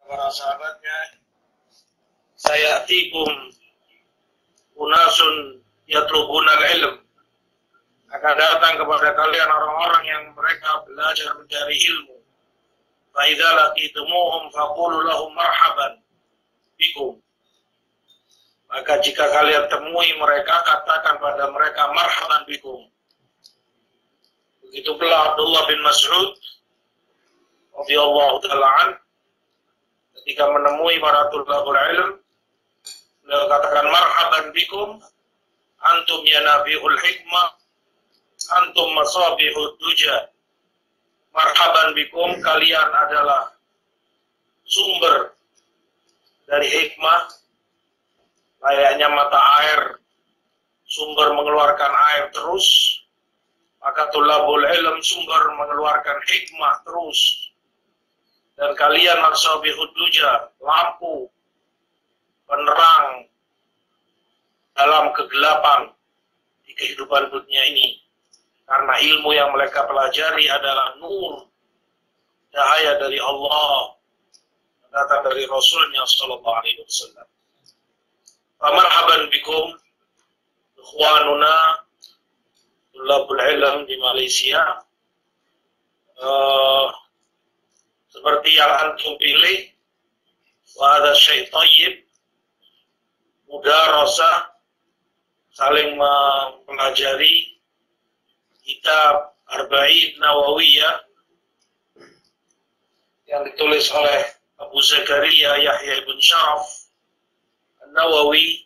para sahabatnya, sayatikum unasun yatlubuna al-ilm, akan datang kepada kalian orang-orang yang mereka belajar mencari ilmu. Fa idza laqitumuhum faqulu lahum marhaban bikum. Maka jika kalian temui mereka, katakan pada mereka marhaban bikum. Begitu pula Abdullah bin Mas'ud radhiyallahu ta'ala an, ketika menemui para tulabul ilm, beliau katakan marhaban bikum, antum ya nabiul hikmah, antum masabihud duja. Marhaban bikum, kalian adalah sumber dari hikmah, layaknya mata air, sumber mengeluarkan air terus, maka tulabul ilm sumber mengeluarkan hikmah terus. Dan kalian masabihud duja, lampu penerang dalam kegelapan di kehidupan dunia ini. Karena ilmu yang mereka pelajari adalah nur, cahaya dari Allah, datang dari Rasulnya sallallahu alaihi wasallam. Marhaban bikum ikhwanuna tulabul ilm di Malaysia. Seperti yang antum pilih, wa hadza syai' thayyib, mudarasah, saling mempelajari kitab Arba'in Nawawiyah yang ditulis oleh Abu Zakaria Yahya ibn Sharaf An-Nawawi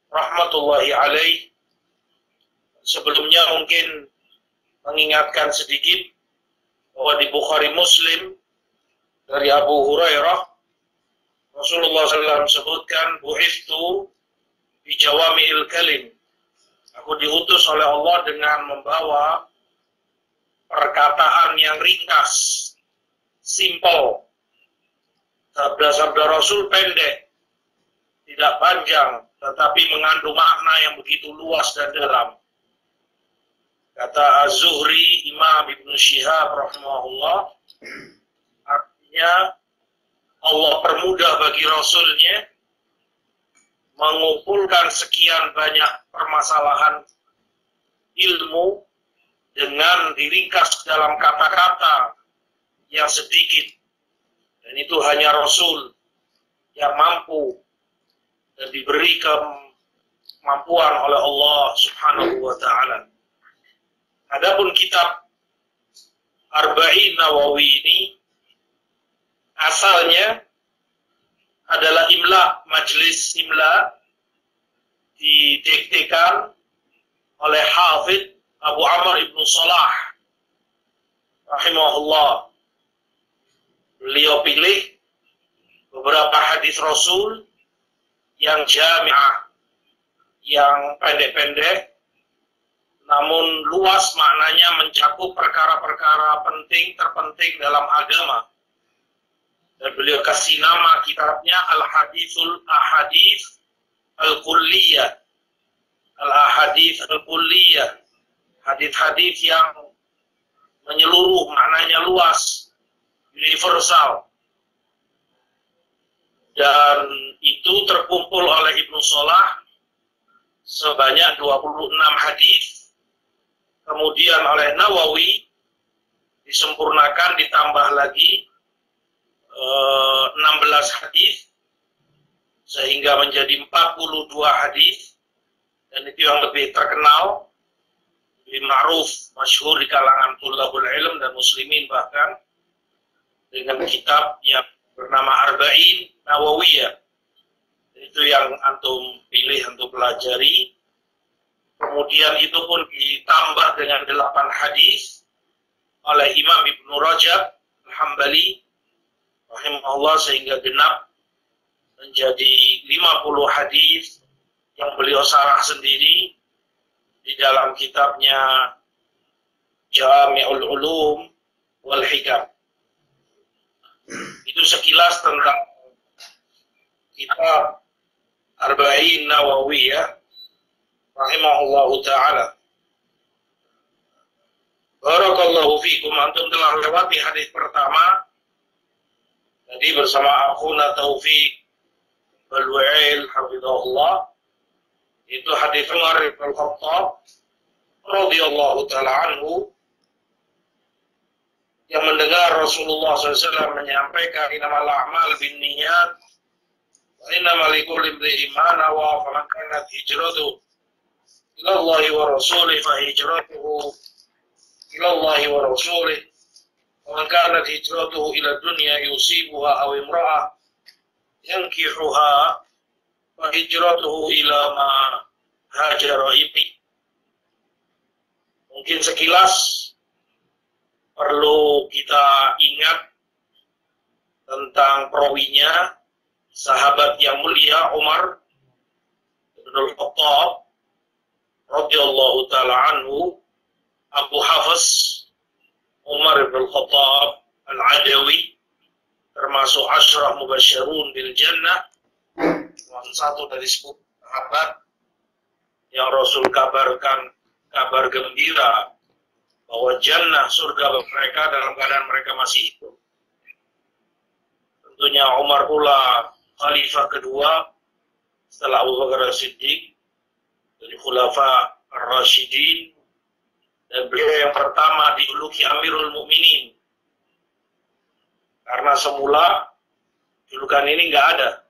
rahmatullahi alaih. Sebelumnya mungkin mengingatkan sedikit bahwa di Bukhari Muslim dari Abu Hurairah, Rasulullah SAW sebutkan, bu'ithtu bi jawami'il kalim. Aku diutus oleh Allah dengan membawa perkataan yang ringkas, simple. Sabda-sabda Rasul pendek, tidak panjang, tetapi mengandung makna yang begitu luas dan dalam. Kata Az-Zuhri, Imam Ibn Shihab rahimahullah, artinya Allah permudah bagi Rasulnya mengumpulkan sekian banyak permasalahan ilmu dengan diringkas dalam kata-kata yang sedikit. Dan itu hanya Rasul yang mampu dan diberi kemampuan oleh Allah subhanahu wa ta'ala. Adapun kitab Arba'in Nawawi ini asalnya adalah imla, majelis imla, didiktekan oleh Hafidh Abu Amr ibn Salah rahimahullah. Beliau pilih beberapa hadis Rasul yang jami'ah, yang pendek-pendek, namun luas maknanya, mencakup perkara-perkara penting, terpenting dalam agama. Dan beliau kasih nama kitabnya Al-Hadithul Ahadith Al-Kulliyah. Al-Ahadith Al-Kulliyah. Hadith-hadith yang menyeluruh, maknanya luas, universal. Dan itu terkumpul oleh Ibnu Salah sebanyak 26 hadis. Kemudian oleh Nawawi disempurnakan, ditambah lagi 16 hadis, sehingga menjadi 42 hadis. Dan itu yang lebih terkenal, lebih ma'ruf, masyhur di kalangan tulabul ilm dan muslimin bahkan, dengan kitab yang bernama Arba'in Nawawiyah. Itu yang antum pilih untuk pelajari. Kemudian itu pun ditambah dengan 8 hadis oleh Imam Ibnu Rajab Al-Hambali rahimahullah, sehingga genap menjadi 50 hadis yang beliau sarah sendiri di dalam kitabnya Jami'ul Ulum wal Hikam. Itu sekilas tentang kitab Arba'in Nawawiyah rahimahullahu ta'ala. Barakallahu fikum. Antum telah lewati hadis pertama, dan Tadi bersama akhuna Taufik Balwail hafizahullah, itu hadis Umar bin Khattab radhiyallahu taala anhu yang mendengar Rasulullah SAW menyampaikan innamal a'mal binniyat wa innamal likulli imri'in ma nawa faman kanat hijratuhu ila Allah wa rasulih fa hijratuhu ila Allah wa rasulih wa man kanat hijratuhu ila dunya yusibuha aw imra'ah yankihuha fa hijratuhu ila ma hajara ilaihi. Mungkin sekilas perlu kita ingat tentang perawinya sahabat yang mulia Umar bin Khattab radhiyallahu taala anhu, Abu Hafs Umar bin Khattab Al-Adawi, termasuk asyraf mubasysyirun bil jannah, satu dari 10 sahabat yang Rasul kabarkan kabar gembira bahwa jannah surga mereka dalam keadaan mereka masih hidup. Tentunya Umar pula khalifah kedua setelah Abu Bakar As-Siddiq dari Khulafa Ar-Rasyidin, dan beliau yang pertama dijuluki Amirul Mukminin karena semula julukan ini nggak ada.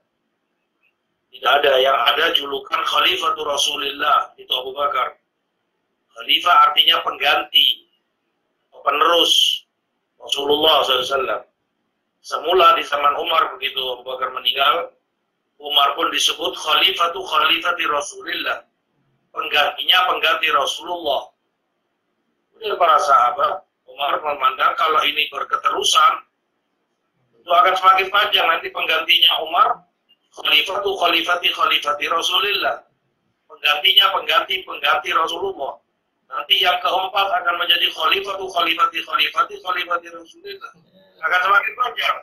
Tidak ada, yang ada julukan Khalifatul Rasulillah, itu Abu Bakar. Khalifah artinya pengganti, penerus Rasulullah SAW. Semula di zaman Umar, begitu Abu Bakar meninggal, Umar pun disebut Khalifati Rasulillah, penggantinya pengganti Rasulullah. Kemudian para sahabat, Umar memandang kalau ini berketerusan, itu akan semakin panjang nanti penggantinya Umar, Khalifati Rasulillah, penggantinya pengganti Rasulullah. Nanti yang keempat akan menjadi Khalifati Rasulillah. Akan semakin panjang.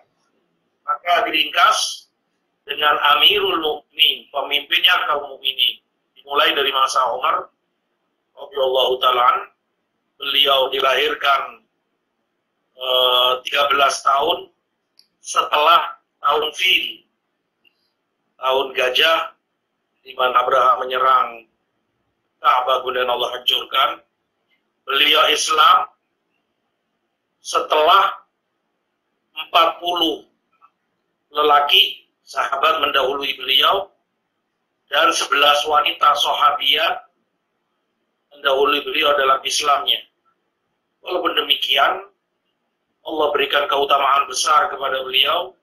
Maka diringkas dengan Amirul Mukminin, pemimpinnya kaum mukminin. Dimulai dari masa Umar radhiyallahu taala, beliau dilahirkan 13 tahun setelah tahun Fil, tahun gajah, di mana Abraham menyerang Ka'bah kemudian Allah hancurkan. Beliau Islam setelah 40 lelaki sahabat mendahului beliau dan 11 wanita sahabiyat mendahului beliau dalam Islamnya. Walaupun demikian, Allah berikan keutamaan besar kepada beliau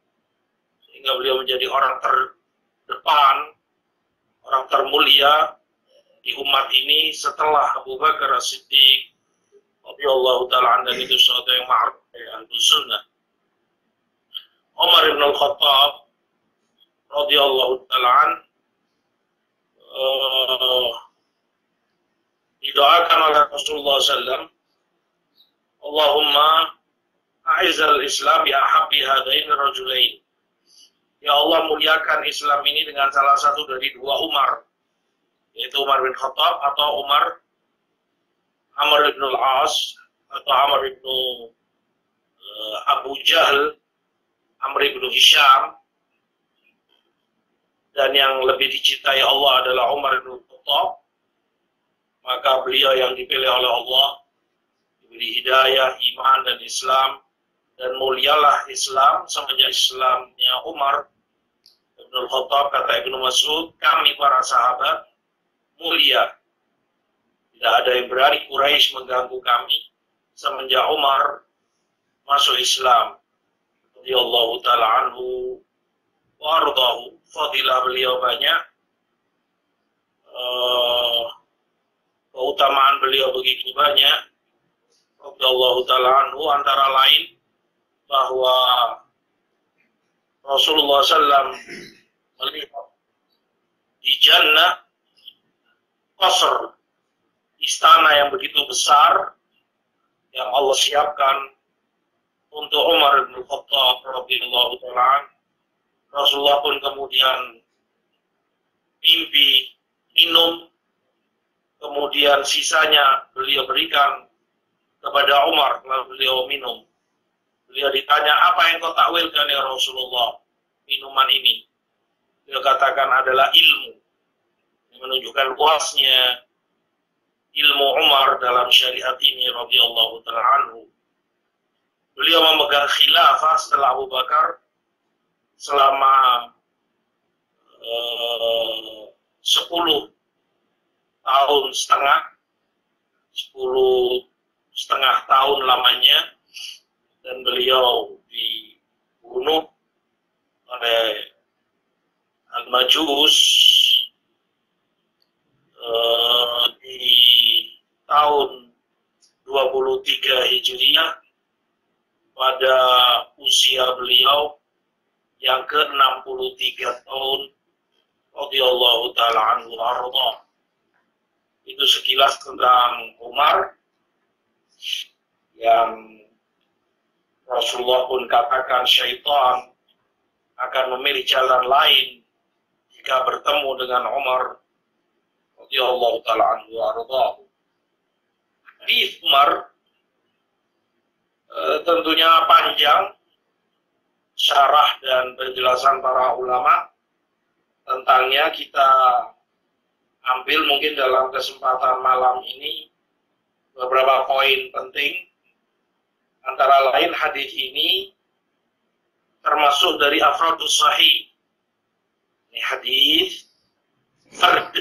sehingga beliau menjadi orang terdepan, orang termulia di umat ini setelah Abu Bakar As-Siddiq radhiyallahu taala anhu, dan itu sesuatu yang ma'ruf ahlu sunnah. Umar bin Al-Khattab radhiyallahu taala anhu didoakan oleh Rasulullah SAW, Allahumma a'izal Islam bi ahabbi hadain rajulain. Ya Allah, muliakan Islam ini dengan salah satu dari dua Umar, yaitu Umar bin Khattab atau Amr bin Al-As atau Amr bin Abu Jahal, Amr bin Hisham. Dan yang lebih dicintai Allah adalah Umar bin Khattab. Maka beliau yang dipilih oleh Allah, diberi hidayah, iman dan Islam, dan mulialah Islam semenjak Islamnya Umar bin Khattab. Kata Ibnu Mas'ud, kami para sahabat mulia, tidak ada yang berani Quraisy mengganggu kami semenjak Umar masuk Islam. Radhiyallahu taala anhu wa ardahu. Fadilah beliau banyak, keutamaan beliau begitu banyak. Radhiyallahu taala anhu, antara lain bahwa Rasulullah SAW melihat di jannah qasr, istana yang begitu besar yang Allah siapkan untuk Umar bin Khattab radhiyallahu taala. Rasulullah pun kemudian mimpi minum, kemudian sisanya beliau berikan kepada Umar lalu beliau minum. Beliau ditanya, apa yang kau takwilkan ya Rasulullah, minuman ini? Dia katakan adalah ilmu, yang menunjukkan luasnya ilmu Umar dalam syariat ini radhiyallahu ta'ala anhu. Beliau memegang khilafah setelah Abu Bakar selama 10 tahun setengah, 10,5 tahun lamanya, dan beliau dibunuh oleh Al-Majus di tahun 23 Hijriah pada usia beliau yang ke-63 tahun radhiyallahu ta'ala anhu arda. Itu sekilas tentang Umar yang Rasulullah pun katakan syaitan akan memilih jalan lain jika bertemu dengan Umar radhiyallahu ta'ala anhu arda. Hadis Umar tentunya panjang, syarah dan penjelasan para ulama tentangnya kita ambil mungkin dalam kesempatan malam ini beberapa poin penting. Antara lain hadis ini termasuk dari afradus sahih. Ini hadis fard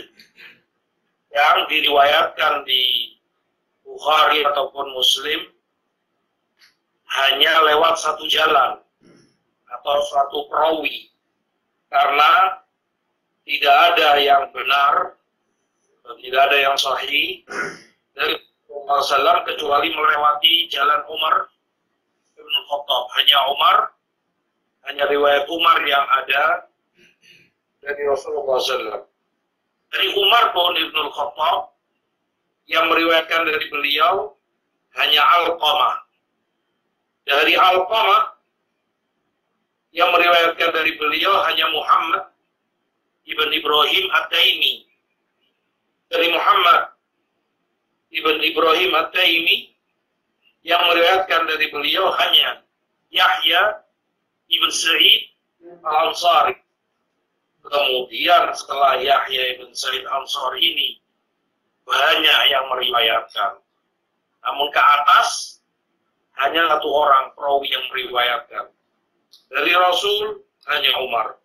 yang diriwayatkan di Bukhari ataupun Muslim hanya lewat satu jalan atau suatu perawi, karena tidak ada yang benar, tidak ada yang sahih dari Rasulullah SAW kecuali melewati jalan Umar bin Khattab. Hanya riwayat Umar yang ada dari Rasulullah SAW. Dari Umar bin Khattab yang meriwayatkan dari beliau hanya Alqamah. Dari Alqamah yang meriwayatkan dari beliau hanya Muhammad ibn Ibrahim At-Taimi. Dari Muhammad ibn Ibrahim At-Taimi yang meriwayatkan dari beliau hanya Yahya ibn Sa'id Al-Ansari. Kemudian setelah Yahya ibn Sa'id Al-Ansari ini banyak yang meriwayatkan. Namun ke atas hanya satu orang perawi yang meriwayatkan. Dari Rasul hanya Umar.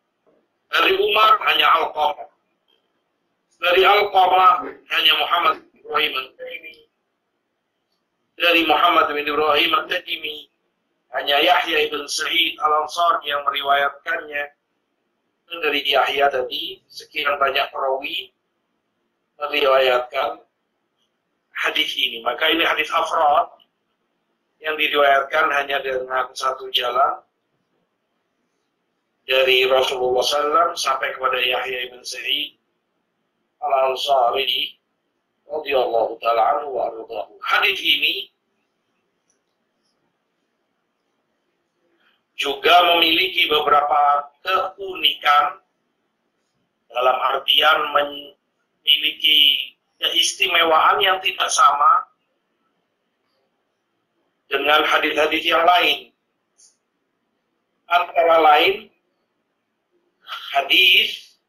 Dari Umar hanya Alqamah. Dari Alqamah hanya Muhammad bin Ibrahim At-Taimi. Dari Muhammad bin Ibrahim At-Taimi hanya Yahya ibn Sa'id Al-Ansari yang meriwayatkannya. Dan dari Yahya tadi sekian banyak perawi meriwayatkan hadis ini. Maka ini hadis afrad yang diriwayatkan hanya dengan satu jalan dari Rasulullah SAW sampai kepada Yahya ibn Sa'id Al-Ansari radhiyallahu ta'ala anhu wa ardahu. Hadis ini juga memiliki beberapa keunikan dalam artian memiliki keistimewaan yang tidak sama dengan hadis-hadis yang lain. Antara lain, hadis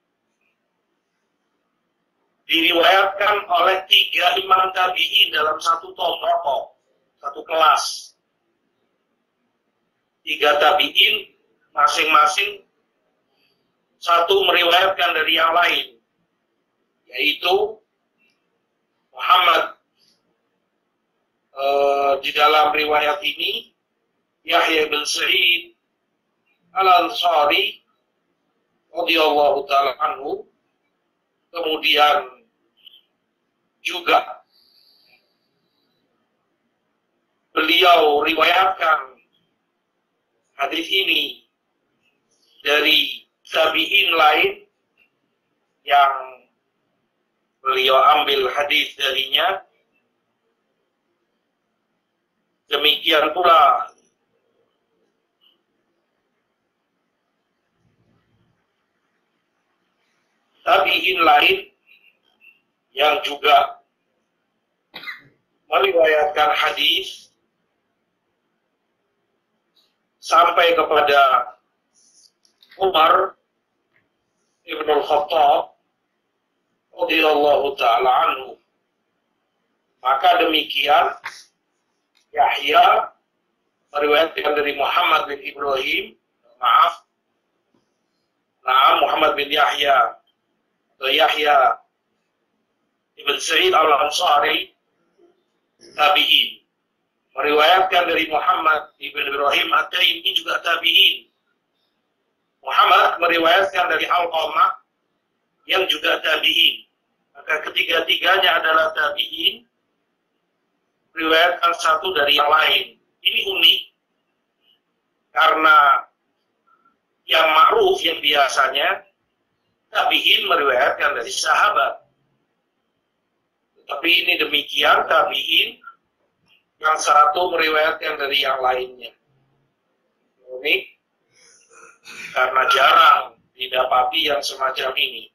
diriwayatkan oleh 3 imam tabi'in dalam satu tokoh, satu kelas. 3 tabi'in masing-masing satu meriwayatkan dari yang lain, yaitu Muhammad di dalam riwayat ini Yahya bin Sa'id Al-Ansari radhiyallahu ta'ala anhu. Kemudian juga beliau riwayatkan hadis ini dari tabi'in lain yang beliau ambil hadis darinya. Demikian pula tabi'in lain yang juga meriwayatkan hadis sampai kepada Umar Ibn Khattab radhiyallahu ta'ala anhu. Maka demikian Yahya meriwayatkan dari Muhammad bin Ibrahim, Muhammad bin Yahya atau Yahya Ibn Sa'id al-Ansari tabi'in, meriwayatkan dari Muhammad Ibn Ibrahim At-Taimi juga tabi'in. Muhammad meriwayatkan dari Alqamah yang juga tabi'in. Maka ketiga-tiganya adalah tabi'in, meriwayatkan satu dari yang lain. Ini unik karena yang ma'ruf, yang biasanya tabi'in meriwayatkan dari sahabat. Tapi ini demikian, tabi'in yang satu meriwayatkan dari yang lainnya. Unik karena jarang didapati yang semacam ini.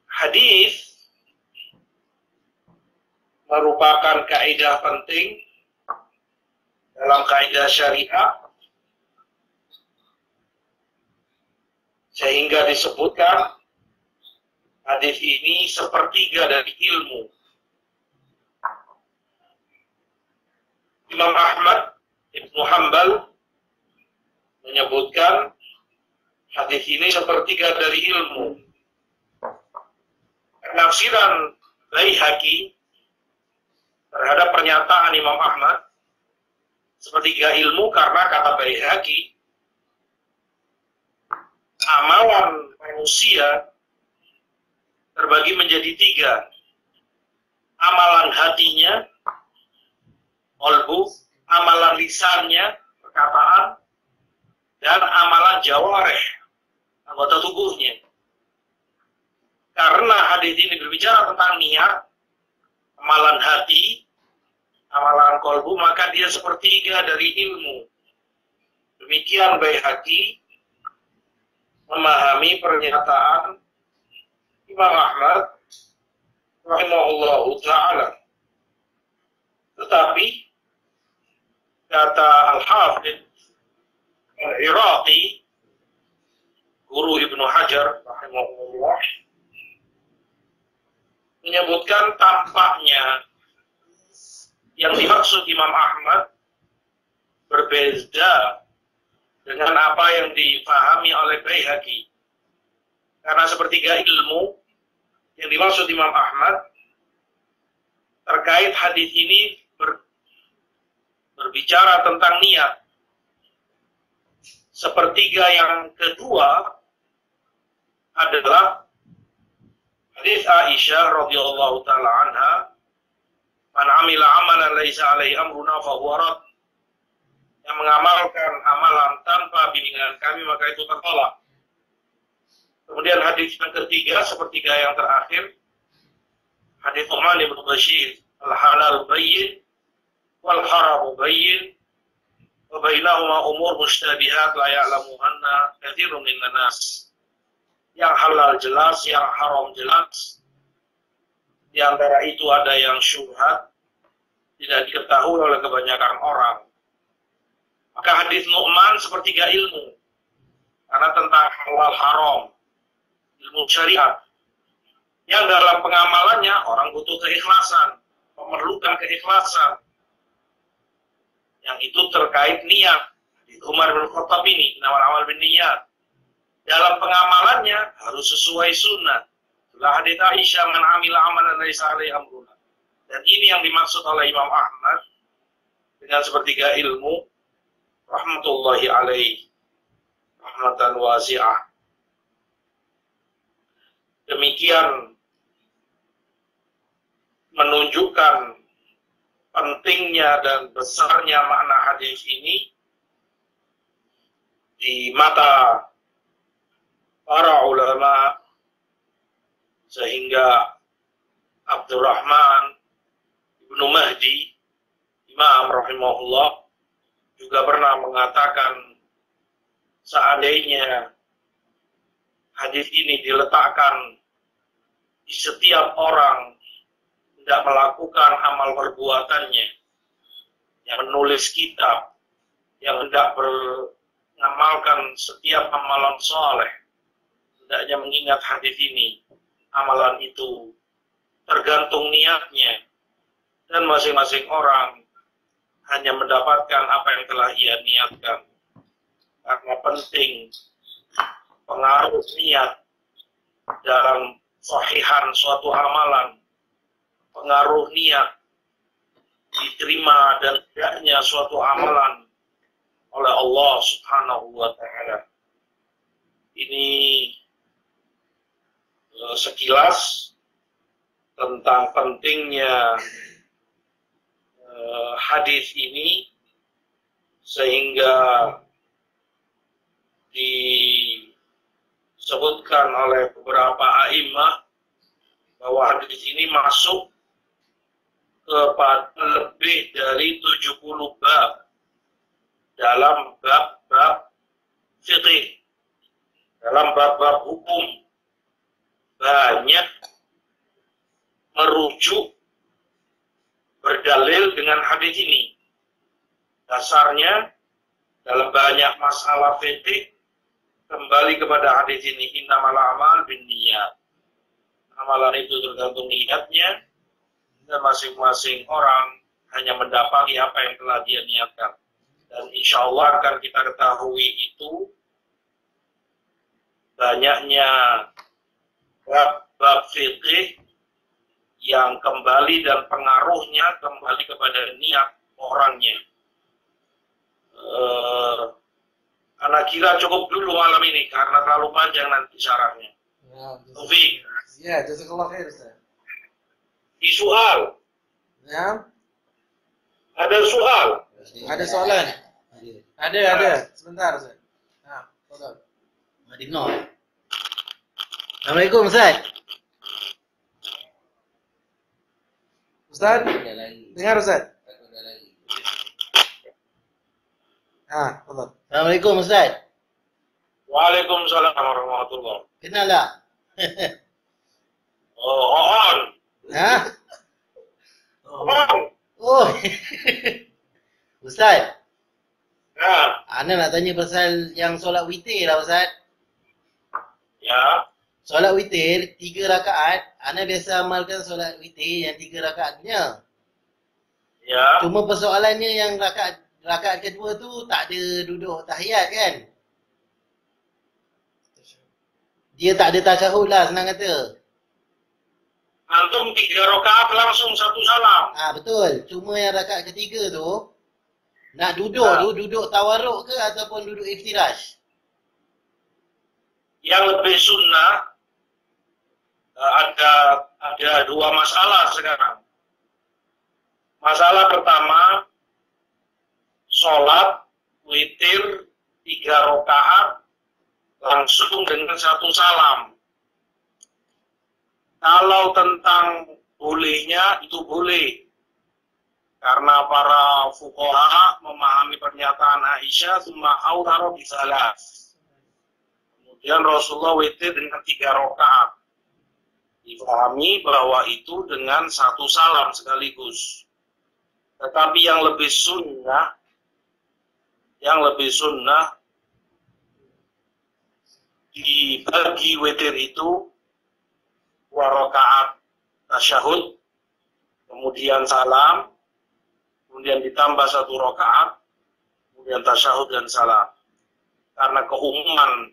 Hadis merupakan kaidah penting dalam kaidah syariah, sehingga disebutkan hadis ini sepertiga dari ilmu. Imam Ahmad Ibnu Hanbal menyebutkan hadis ini sepertiga dari ilmu. Penafsiran Baihaqi terhadap pernyataan Imam Ahmad sepertiga ilmu, karena kata Baihaqi, amalan manusia terbagi menjadi tiga. Amalan hatinya, qalbu, amalan lisannya, perkataan, dan amalan jawarih, anggota tubuhnya. Karena hadis ini berbicara tentang niat, amalan hati, amalan qalbu, maka dia sepertiga dari ilmu. Demikian Baihaqi memahami pernyataan Imam Ahmad rahimahullahu ta'ala. Tetapi kata Al-Hafidh Al-Iraqi, guru Ibnu Hajar rahimahullah, menyebutkan tampaknya yang dimaksud Imam Ahmad berbeda dengan apa yang dipahami oleh Baihaqi. Karena sepertiga ilmu yang dimaksud Imam Ahmad terkait hadis ini berbicara tentang niat. Sepertiga yang kedua adalah hadis Aisyah radhiyallahu taala anha, "Man 'amila 'amalan laisa 'alaihi amruna fa huwa rad." Yang mengamalkan amalan tanpa bimbingan kami maka itu tertolak. Kemudian hadis yang ketiga, sepertiga yang terakhir, hadis Nu'man bin Bashir, "Al-halal bayyin wal haram bayyin wa bainahuma umur mushtabihat la ya'lamuhanna katsirun minan nas." Yang halal jelas, yang haram jelas. Di antara itu ada yang syubhat, tidak diketahui oleh kebanyakan orang. Maka hadis Nu'man sepertiga ilmu, karena tentang halal haram, ilmu syariat. Yang dalam pengamalannya orang butuh keikhlasan, memerlukan keikhlasan. Yang itu terkait niat. Hadis Umar bin Khattab ini, innamal a'malu binniyat. Dalam pengamalannya harus sesuai sunnah. Itulah hadits Aisyah, "Man 'amila 'amalan laisa 'alaihi amruna." Dan ini yang dimaksud oleh Imam Ahmad dengan sepertiga ilmu, rahmatullahi alaihi, rahmatan wasi'ah. Demikian menunjukkan pentingnya dan besarnya makna hadis ini di mata para ulama, sehingga Abdurrahman Ibnu Mahdi, Imam rahimahullah, juga pernah mengatakan, seandainya hadis ini diletakkan di setiap orang tidak melakukan amal perbuatannya, yang menulis kitab, yang hendak mengamalkan setiap amalan soleh, hendaknya mengingat hadis ini. Amalan itu tergantung niatnya, dan masing-masing orang hanya mendapatkan apa yang telah ia niatkan. Karena penting pengaruh niat dalam sahihan suatu amalan, pengaruh niat diterima dan tidaknya suatu amalan oleh Allah Subhanahu wa Ta'ala. Ini sekilas tentang pentingnya hadis ini, sehingga disebutkan oleh beberapa a'imah bahwa hadis ini masuk kepada lebih dari 70 bab dalam bab-bab fiqih, dalam bab-bab hukum. Banyak merujuk berdalil dengan hadis ini. Dasarnya dalam banyak masalah fikih kembali kepada hadis ini, innamal a'mal binniyat. Amalan itu tergantung niatnya, dan masing-masing orang hanya mendapati apa yang telah dia niatkan. Dan insya Allah akan kita ketahui itu banyaknya bab fikih yang kembali dan pengaruhnya kembali kepada niat orangnya. Anak kira cukup dulu malam ini karena terlalu panjang nanti syarahnya. Taufik. Ya, jazakallah khair Ustaz. Di soal. Ya. Ada soal. Ada soalan? Ada. Sebentar Ustaz. Nah, tafadhal. Madinah. Assalamualaikum Ustaz. Ustaz, dengar Ustaz. Tafadhal. Assalamualaikum Ustaz. Waalaikumsalam warahmatullahi. Kenal tak? On. Ha? On. Oh. Ustaz, Ya. ana nak tanya pasal yang solat witir lah Ustaz. Ya. Solat witir 3 rakaat, ana biasa amalkan solat witir yang 3 rakaatnya. Ya. Cuma persoalannya yang rakaat kedua tu tak ada duduk tahiyat kan? Dia tak ada tasyahud lah senang kata. Antum 3 rakaat langsung 1 salam. Betul. Cuma yang rakaat ketiga tu nak duduk tu duduk tawarruk ke ataupun duduk iftirash? Yang lebih sunnah ada 2 masalah sekarang. Masalah pertama, sholat witir 3 rakaat langsung dengan 1 salam. Kalau tentang bolehnya, itu boleh. Karena para fuqaha memahami pernyataan Aisyah, summa autara bisalas. Kemudian Rasulullah witir dengan 3 rakaat. Difahami bahwa itu dengan 1 salam sekaligus. Tetapi yang lebih sunnah dibagi witir itu 2 rakaat tasyahud, kemudian salam, kemudian ditambah 1 rakaat, kemudian tasyahud dan salam. Karena keumuman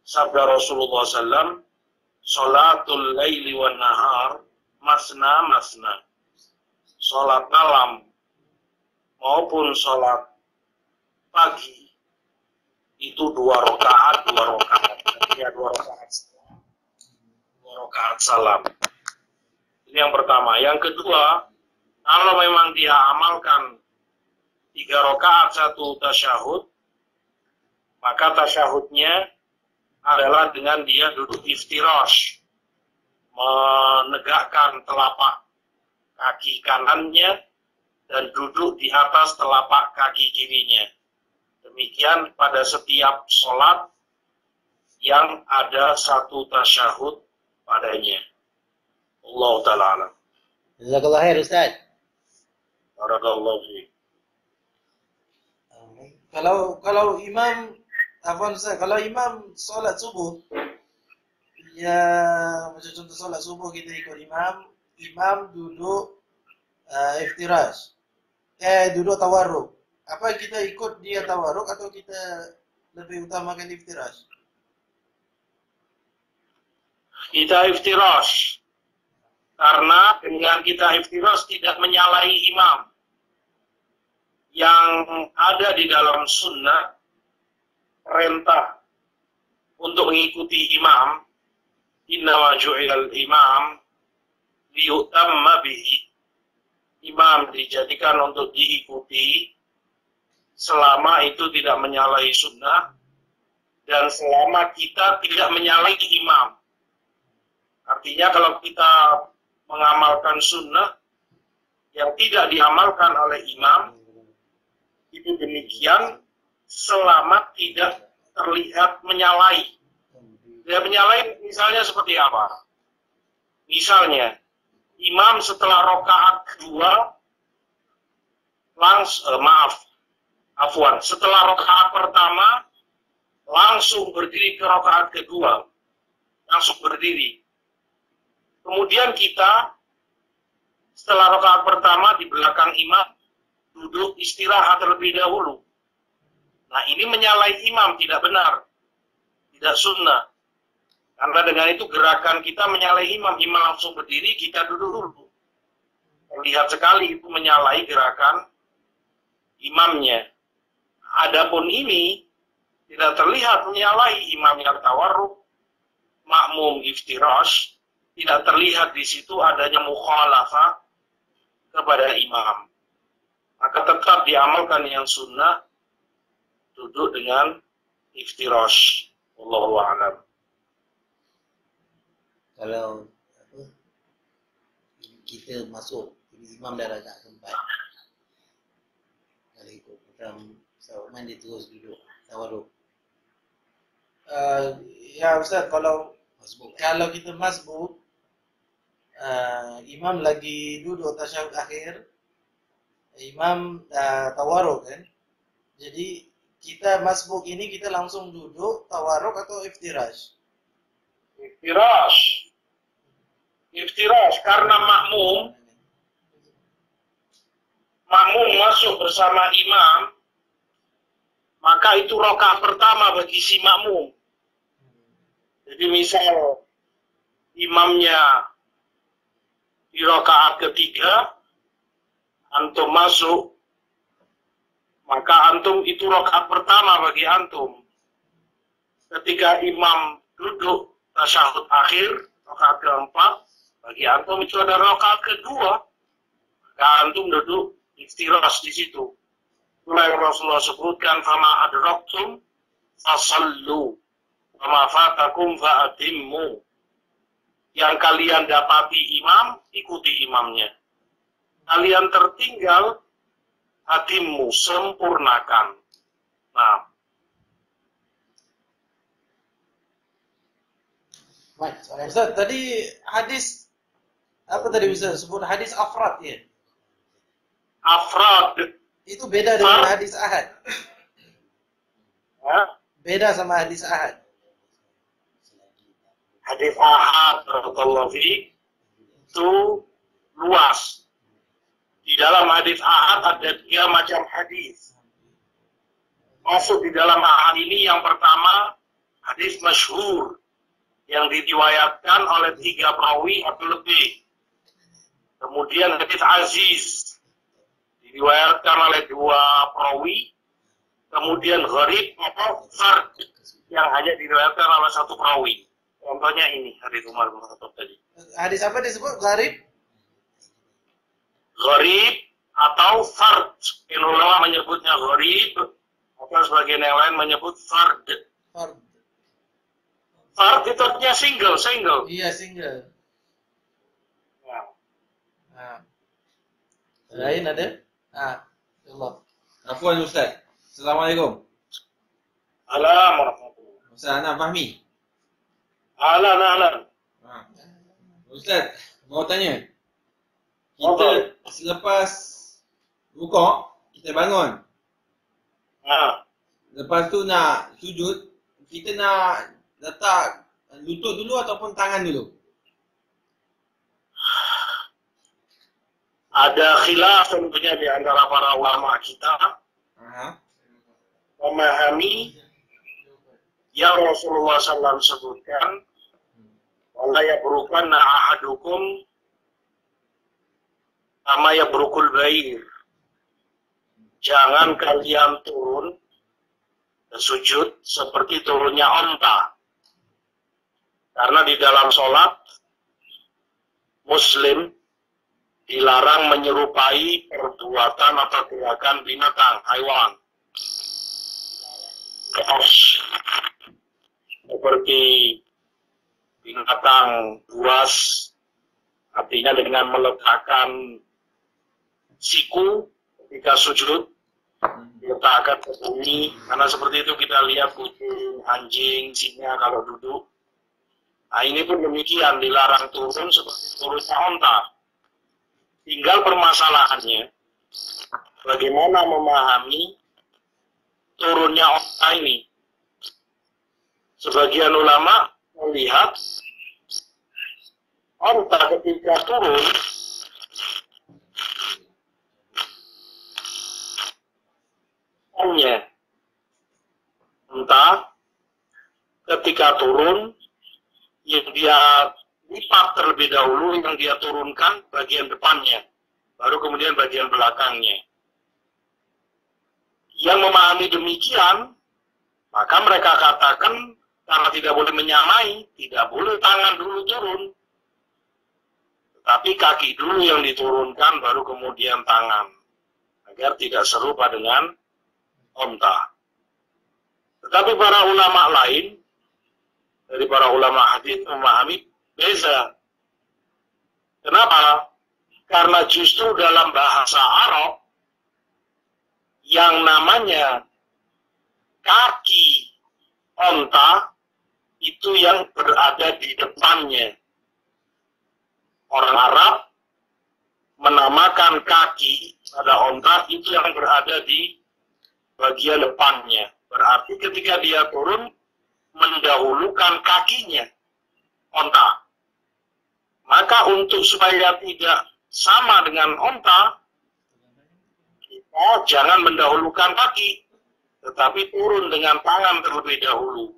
sabda Rasulullah SAW, sholatul laili wan nahar masna masna. Sholat malam maupun sholat pagi itu 2 rakaat, 2 rakaat. Ya, 2 rakaat. 2 rakaat salam. Ini yang pertama. Yang kedua, kalau memang dia amalkan 3 rakaat 1 tasyahud, maka tasyahudnya adalah dengan dia duduk iftirash, menegakkan telapak kaki kanannya dan duduk di atas telapak kaki kirinya. Demikian pada setiap sholat yang ada 1 tasyahud padanya. Allah Ta'ala alam. Jazakallah khair Ustaz. Barakallahu fiik. Kalau imam, kalau imam sholat subuh, ya macam contoh sholat subuh kita ikut imam duduk iftirash, duduk tawarruk. Apa kita ikut dia tawarruk atau kita lebih utamakan iftirash? Kita iftirash. Karena dengan kita iftirash tidak menyalahi imam. Yang ada di dalam sunnah perintah untuk mengikuti imam, innama ju'ilal imam liyutamma bihi. Imam dijadikan untuk diikuti selama itu tidak menyalahi sunnah dan selama kita tidak menyalahi imam. Artinya kalau kita mengamalkan sunnah yang tidak diamalkan oleh imam, itu demikian selama tidak terlihat menyalahi. Tidak menyalahi misalnya seperti apa? Misalnya, imam setelah rakaat kedua, setelah rakaat pertama, langsung berdiri ke rakaat kedua. Langsung berdiri. Kemudian kita, setelah rakaat pertama di belakang imam, duduk istirahat terlebih dahulu. Nah, ini menyalahi imam, tidak benar. Tidak sunnah. Karena dengan itu gerakan kita menyalahi imam. Imam langsung berdiri, kita duduk dulu. Terlihat sekali itu menyalahi gerakan imamnya. Adapun ini tidak terlihat menyalahi imam yang tawarruk, makmum iftirash, tidak terlihat di situ adanya mukhalafah kepada imam. Maka tetap diamalkan yang sunnah, duduk dengan iftirash. Wallahu a'lam. Kalau kita masuk imam dah rakaat keempat, kalau ikut program Ustaz dia terus duduk tawarruk. Ya Ustaz, kalau Masbuk. kita masbuk, imam lagi duduk tasyahud akhir, imam tawarruk kan. Jadi kita masbuk ini kita langsung duduk tawarruk atau iftirash? Iftirash karena makmum masuk bersama imam, maka itu rakaat pertama bagi si makmum. Jadi misal imamnya di rakaat ketiga, antum masuk, maka antum itu rakaat pertama bagi antum. Ketika imam duduk tasyahud akhir, rakaat keempat, bagi antum itu ada rakaat kedua, maka antum duduk iftirash di situ. Itulah yang Rasulullah sebutkan, fama adraktum fasallu, fama fatakum fa'atimmu. Yang kalian dapati imam, ikuti imamnya. Kalian tertinggal, atimmu, sempurnakan. Nah. Baik, Ustaz, tadi hadis apa tadi Ustaz sebut hadis afrad ya? Afrad itu beda dengan hadis ahad. Ya? Beda sama hadis ahad. Hadis ahad barakallahu fiik itu luas. Di dalam hadis ahad ada 3 macam hadis. Masuk di dalam ahad ini yang pertama hadis masyhur yang diriwayatkan oleh 3 perawi atau lebih. Kemudian hadis aziz diriwayatkan oleh 2 perawi. Kemudian gharib atau fard yang hanya diriwayatkan oleh 1 perawi. Contohnya ini hadis Umar bin Khattab tadi. Hadis apa disebut? Gharib? Gharib atau fard. Ulama menyebutnya gharib, atau sebagian yang lain menyebut fard. Fard. Fard itu artinya single. Iya, single. Nah. Lain ada? Allah. Afwan Ustaz. Assalamualaikum. Warahmatullahi. Ustaz Anak Fahmi. Ahlan. Ustaz, mau tanya. Kita selepas rukuk, kita bangun. Nah, Lepas tu nak sujud, kita nak letak lutut dulu ataupun tangan dulu? ada khilaf tentunya di antara para ulama kita Aha. memahami yang Rasulullah SAW sebutkan, wala yabrukanna ahadukum kama yabrukul bair. Jangan kalian turun sujud seperti turunnya onta. Karena di dalam sholat, Muslim dilarang menyerupai perbuatan atau gerakan binatang, hewan. Seperti binatang buas, artinya dengan meletakkan siku ketika sujud, diletakkan ke bumi, karena seperti itu kita lihat kucing, anjing, singa kalau duduk. Nah ini pun demikian, dilarang turun seperti turunnya onta. Tinggal permasalahannya, bagaimana memahami turunnya onta ini. Sebagian ulama melihat onta ketika turun onta ketika turun yang dia lipat terlebih dahulu, yang dia turunkan bagian depannya, baru kemudian bagian belakangnya. Yang memahami demikian, maka mereka katakan karena tidak boleh menyamai, tidak boleh tangan dulu turun, tetapi kaki dulu yang diturunkan, baru kemudian tangan, agar tidak serupa dengan onta. Tetapi para ulama lain, dari para ulama hadis memahami beza. Kenapa? Karena justru dalam bahasa Arab yang namanya kaki onta itu yang berada di depannya. Orang Arab menamakan kaki pada onta itu yang berada di bagian depannya. Berarti ketika dia turun mendahulukan kakinya onta. Maka untuk supaya tidak sama dengan onta, kita jangan mendahulukan kaki, tetapi turun dengan tangan terlebih dahulu.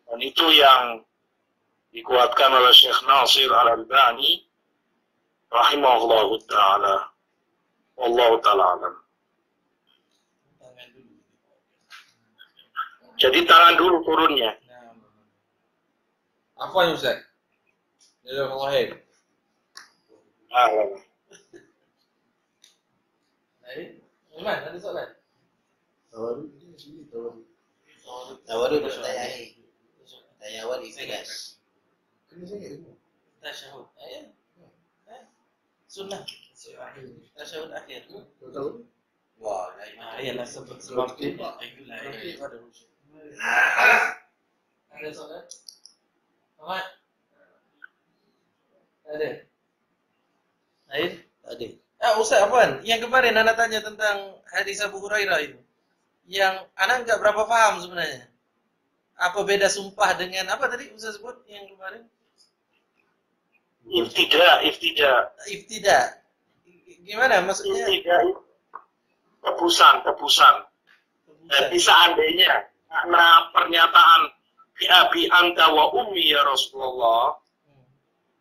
Dan itu yang dikuatkan oleh Syekh Nasir Al-Albani rahimahullahu ta'ala. Wallahu ta'ala alam. Jadi tangan dulu turunnya. Apa yang Ustaz? Jazakallahu khair. Iman, ada soalan? Tawarud tayai. Tayawal ikhlas. Tasyahud. Sunnah. Tasyahud akhir. Wah, Ayalah sebab itu. Ada soalan? Ahmad? Ada? Air? ada. Ustaz Afwan, yang kemarin Anda tanya tentang hadis Abu Hurairah itu, yang Anda nggak berapa paham sebenarnya. Apa beda sumpah dengan apa tadi Ustaz sebut yang kemarin? Iftidak. Gimana maksudnya? Iftidak tebusan. Jadi seandainya karena pernyataan bi abi anta wa ummi ya Rasulullah,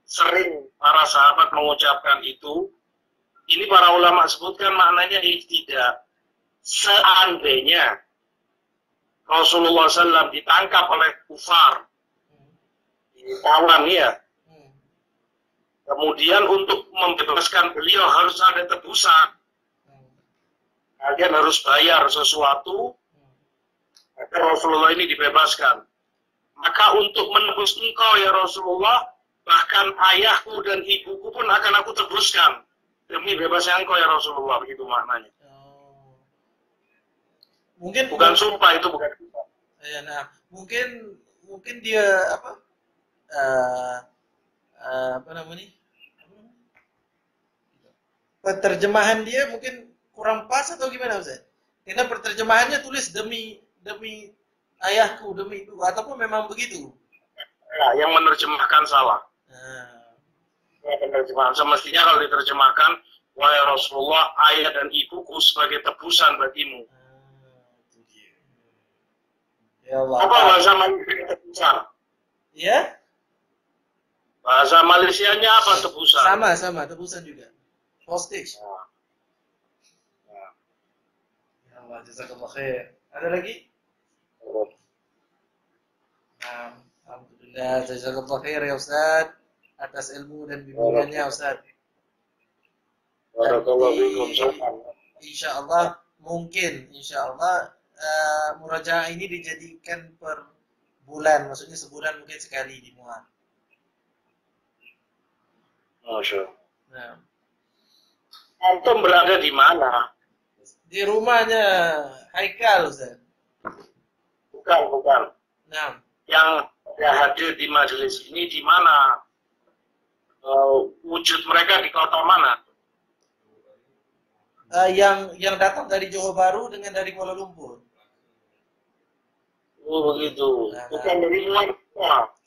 sering para sahabat mengucapkan itu, ini para ulama sebutkan maknanya iftidak. Seandainya Rasulullah SAW ditangkap oleh kufar, ditawan ya, kemudian untuk membebaskan beliau harus ada tebusan. Kalian harus bayar sesuatu agar Rasulullah ini dibebaskan. Maka untuk menebus engkau ya Rasulullah, bahkan ayahku dan ibuku pun akan aku tebuskan demi bebasnya engkau ya Rasulullah, begitu maknanya. Mungkin Bukan sumpah, itu bukan sumpah. Ya, nah, mungkin dia apa namanya? Terjemahan dia mungkin kurang pas atau gimana Ustaz? Karena terjemahannya tulis demi ayahku, demi ibu, ataupun memang begitu? Ya, yang menerjemahkan salah. Nah, Ya, penerjemahan semestinya kalau diterjemahkan, wahai Rasulullah, ayah dan ibuku sebagai tebusan bagimu. itu dia. Ya Allah. Apa bahasa Malaysia tebusan? Ya? Bahasa Malaysianya apa tebusan? Sama, tebusan juga. Postage. Nah, nah. Ya Allah, jazakallah khair. Ada lagi? Nah, alhamdulillah, jazakallah khair ya Ustaz atas ilmu dan bimbingannya Ustaz. Barakallahu fikum. Insyaallah murajaah ini dijadikan per bulan, maksudnya sebulan mungkin sekali dimuat. Masya Allah. Nah, Antum berada di mana? di rumahnya Haikal Ustaz. Bukan. Nah, Yang hadir di majelis ini di mana? Wujud mereka di kota mana? yang datang dari Johor Bahru dengan dari Kuala Lumpur. Oh begitu. Nah, Bukan dari luar.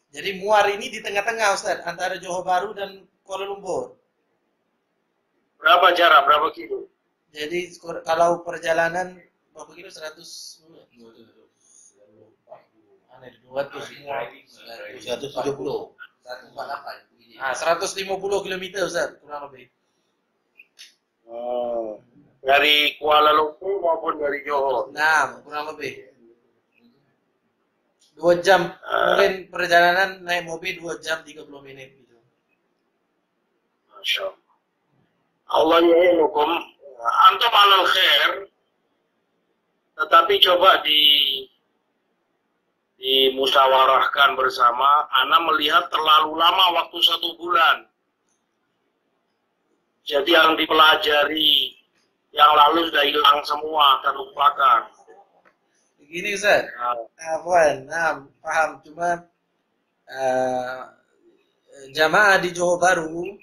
Jadi Muar ini di tengah-tengah Ustaz, antara Johor Bahru dan Kuala Lumpur. Berapa jarak? Berapa kilo? Jadi kalau perjalanan berapa kilo? 100 aneh 200 semua. 170. 148. Ah, 150 km Ustaz, kurang lebih. Dari Kuala Lumpur maupun dari Johor. Nah, kurang lebih. 2 jam, mungkin perjalanan naik mobil 2 jam 30 menit gitu. Masya Allah. Allah ya'inukum. Antum alal khair. Tetapi coba dimusyawarahkan bersama. Ana melihat terlalu lama waktu 1 bulan. Jadi yang dipelajari yang lalu sudah hilang semua, terlupakan. Begini Ustaz, Afwan, nah, paham. Cuma jamaah di Johor Bahru,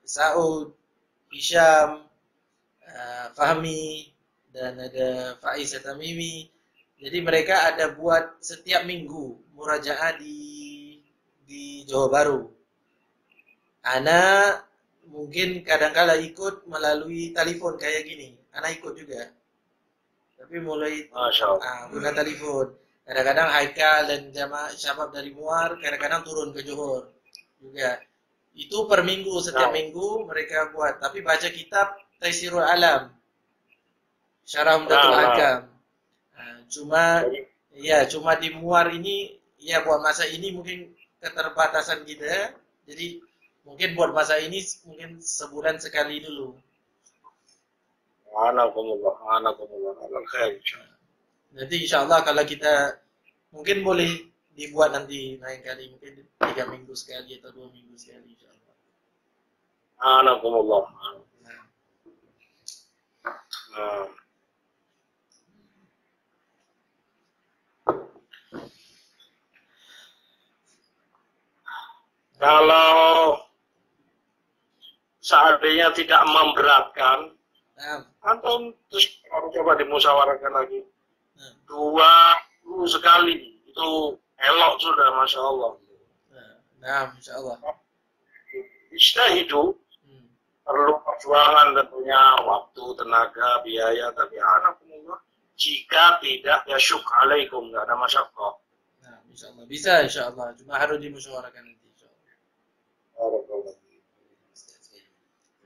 Saud, Hisham, Fahmi, dan ada Faiz Tamimi. Jadi mereka ada buat setiap minggu murajaah di Johor Bahru. Ana mungkin kadang-kala ikut melalui telepon kayak gini. Ana ikut juga. Tapi mulai bukan telepon. Kadang-kadang Haikal dan jamaah syabab dari Muar kadang-kadang turun ke Johor juga. Itu per minggu, setiap minggu mereka buat. Tapi baca kitab Taisirul Alam, Syarah Umdatul Ahkam. Cuma di Muar ini ya buat masa ini mungkin keterbatasan kita. Jadi mungkin buat masa ini mungkin sebulan sekali dulu. Anakumullah. Nanti insyaallah kalau kita mungkin boleh dibuat nanti lain kali, mungkin 3 minggu sekali atau 2 minggu sekali insyaallah. Anakumullah. Kalau seandainya tidak memberatkan, antum terus coba dimusyawarahkan lagi. 2 minggu sekali itu elok sudah, masya Allah. Nah, insya Allah. Ijtahidu, perlu perjuangan tentunya, waktu, tenaga, biaya, tapi anakumullah, jika tidak yasyuk alaikum, nggak ada masyaqqah. Nah, insya Allah bisa, insya Allah. Cuma harus dimusyawarahkan nanti.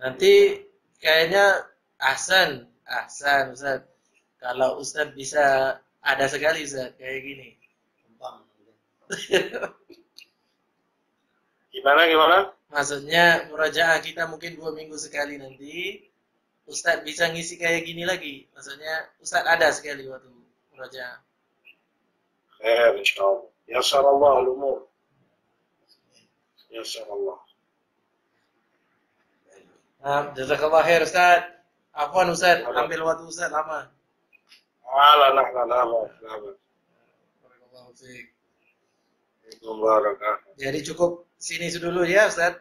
Nanti kayaknya Ahsan Ustaz. Kalau Ustaz bisa ada sekali Ustaz kayak gini. Gimana? Maksudnya murajaah kita mungkin 2 minggu sekali nanti. Ustaz bisa ngisi kayak gini lagi. Maksudnya Ustaz ada sekali waktu murajaah. Khair insyaallah. Yassarallahu al-umur. Yassarallah. Jazakallah khair Ustaz. Afwan Ustaz, ambil waktu Ustaz lama. Barakallahu fiik. Barakah. Jadi cukup sini dulu ya Ustaz.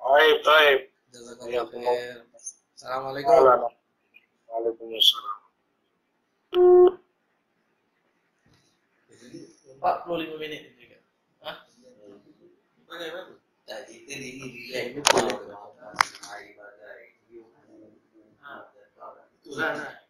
Baik. Jazakallah khair. Assalamualaikum. Waalaikumsalam. 45 menit juga. Hah? Tak, kita ni relax. Itulah.